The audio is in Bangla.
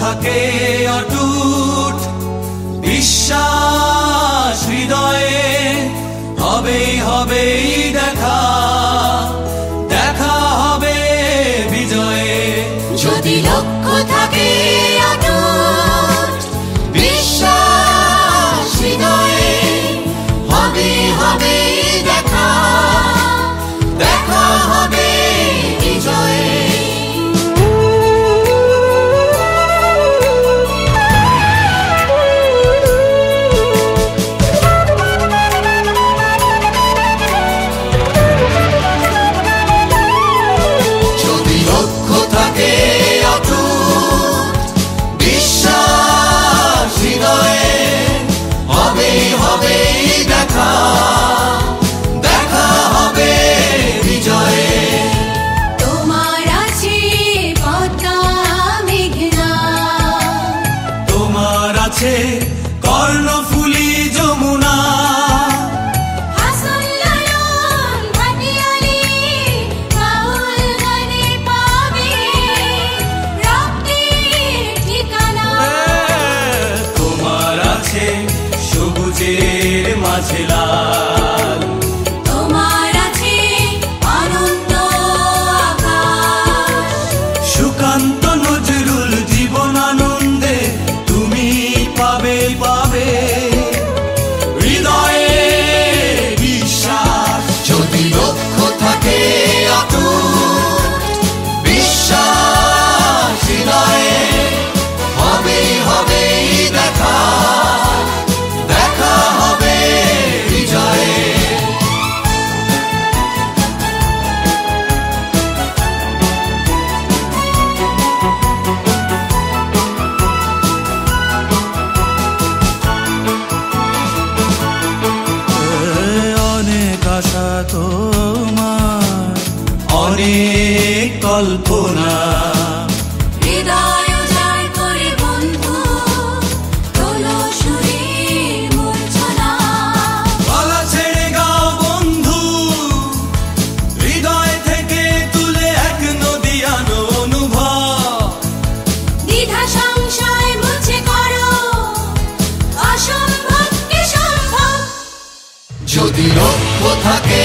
থাকে অটুট বিশ্বাস হৃদয়ে, হবেই হবেই দেখা, দেখা হবে বিজয়ে। যদি লক্ষ্য থাকে অটুট বিশ্বাস হৃদয়ে, হবেই হবেই দেখা, দেখা হবে বিজয়ে। কর্ণফুলী যমুনা, হাসন লালন ভাটিয়ালি, বাউল গানে পাবে রক্তির ঠিকানা। তোমার আছে সবুজের মাঝে লাল, তোমার আছে অনন্ত আকাশ, সুকান্ত নজরুল জীবনানন্দে তুমি পাবে পাবে হৃদয়ে বিশ্বাস। যদি লক্ষ্য থাকে অটুট বিশ্বাস হৃদয়ে, হবেই হবেই দেখা, দেখা হবে বিজয়ে। অনেক আশা তোমার, অনেক কল্পনা, হৃদয় উজাড় করে বন্ধু তোলো সুরের মূর্ছনা। গলা ছেড়ে গাও বন্ধু, হৃদয় থেকে তুলে এক নদীয়ানো অনুভব। দ্বিধা সংশয় মুছে করো অসম্ভবকে সম্ভব। যদি লক্ষ্য থাকে